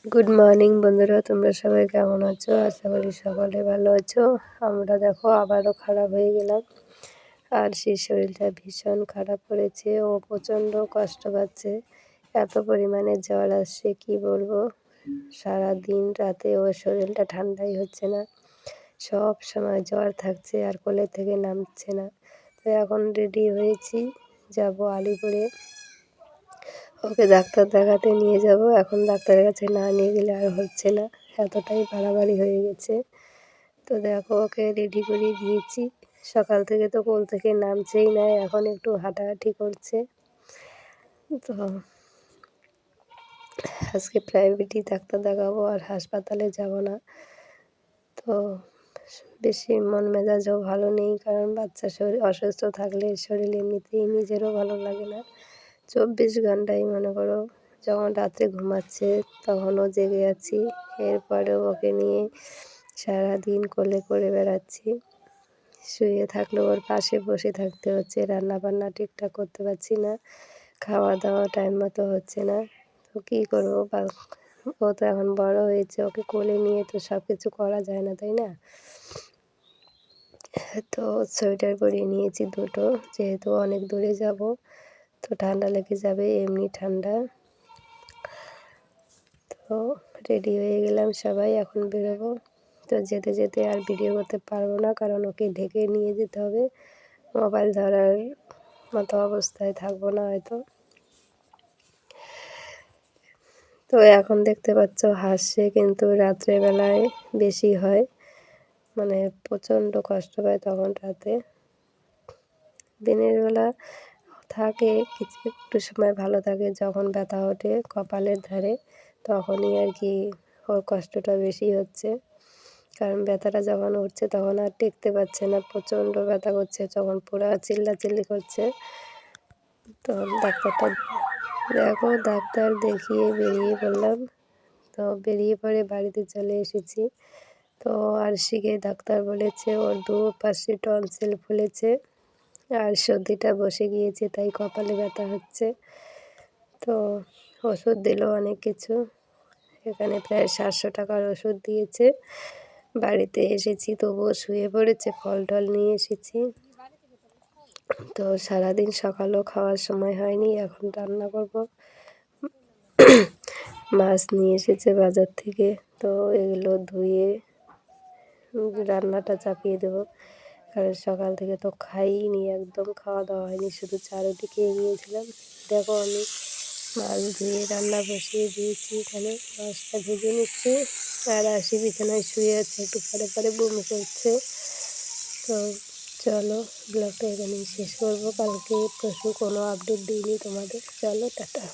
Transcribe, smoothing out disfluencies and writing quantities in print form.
Good morning বন্ধুরা, তোমরা সবাই কেমন আছো? আশা করি সকলে ভালো আছো। আমরা দেখো আবারও খারাপ হয়ে গেলাম। আর সেই শরীরটা ভীষণ খারাপ করেছে, ও প্রচণ্ড কষ্ট পাচ্ছে। এত পরিমাণে জ্বর আসছে কি বলবো। সারা দিন রাতে ওর শরীরটা ঠান্ডাই হচ্ছে না, সব সময় জ্বর থাকছে আর কোলে থেকে নামছে না। তো এখন রেডি হয়েছি, যাব আলিপুরে, ওকে ডাক্তার দেখাতে নিয়ে যাব। এখন ডাক্তারের কাছে না নিয়ে গেলে আর হচ্ছে না, এতটাই বাড়াবাড়ি হয়ে গেছে। তো দেখো ওকে রেডি করিয়ে দিয়েছি। সকাল থেকে তো কোল থেকে নামছেই না, এখন একটু হাঁটাহাঁটি করছে। তো আজকে প্রাইভেটই ডাক্তার দেখাবো, আর হাসপাতালে যাব না। তো বেশি মন মেজাজও ভালো নেই, কারণ বাচ্চা শরীর অসুস্থ থাকলে শরীর এমনিতেই নিজেরও ভালো লাগে না। 24 ঘন্টাই মনে করো, যখন রাত্রে ঘুমাচ্ছে তখনও জেগে আছি, এরপরেও ওকে নিয়ে সারাদিন কোলে করে বেড়াচ্ছি। শুয়ে থাকলেও ওর পাশে বসে থাকতে হচ্ছে, রান্নাবান্না ঠিকঠাক করতে পারছি না, খাওয়া দাওয়া টাইম মতো হচ্ছে না। তো কী করবো, ও তো এখন বড় হয়েছে, ওকে কোলে নিয়ে তো সব কিছু করা যায় না, তাই না? তো সোয়েটার পরিয়ে নিয়েছি দুটো, যেহেতু অনেক দূরে যাব, তো ঠান্ডা লেগে যাবে, এমনি ঠান্ডা। তো রেডি হয়ে গেলাম সবাই, এখন বেরোবো। তো যেতে যেতে আর ভিডিও করতে পারবো না, কারণ ওকে ঢেকে নিয়ে যেতে হবে, মোবাইল ধরার মতো অবস্থায় থাকবো না হয়তো। তো এখন দেখতে পাচ্ছ হাসছে, কিন্তু রাত্রেবেলায় বেশি হয়, মানে প্রচণ্ড কষ্ট পায় তখন রাতে। দিনের বেলা থাকে কিছু একটু সময় ভালো থাকে, যখন ব্যথা ওঠে কপালের ধারে তখনই আর কি ওর কষ্টটা বেশি হচ্ছে। কারণ ব্যথাটা যখন উঠছে তখন আর টিকতে পারছে না, প্রচণ্ড ব্যথা করছে, যখন পুরো চিল্লাচিল্লি করছে। তো দেখো ডাক্তার দেখিয়ে বেরিয়ে পড়লাম। তো বেরিয়ে পড়ে বাড়িতে চলে এসেছি। তো আরশিকে ডাক্তার বলেছে ওর দুপাশে টনসিল ফুলেছে আর সর্দিটা বসে গিয়েছে, তাই কপালে ব্যথা হচ্ছে। তো ওষুধ দিল অনেক কিছু, এখানে প্রায় 700 টাকার ওষুধ দিয়েছে। বাড়িতে এসেছি তবুও শুয়ে পড়েছে, ফল টল নিয়ে এসেছি। তো সারাদিন সকালেও খাওয়ার সময় হয়নি, এখন রান্না করব। মাছ নিয়ে এসেছে বাজার থেকে, তো এগুলো ধুয়ে রান্নাটা চাপিয়ে দেবো। কারণ সকাল থেকে তো খাইনি, একদম খাওয়া দাওয়া হয়নি, শুধু চা রুটি খেয়ে গিয়েছিলাম। দেখো আমি মাছ ধুয়ে রান্না বসিয়ে দিয়েছি, এখানে মাছটা ভেজে নিচ্ছি। আর আশি বিছানায় শুয়ে আছে, একটু পরে পরে বমি করছে। তো চলো ব্লগটা এখানেই শেষ করবো, কালকে পরশু কোনো আপডেট দিইনি তোমাদের। চলো টাটা।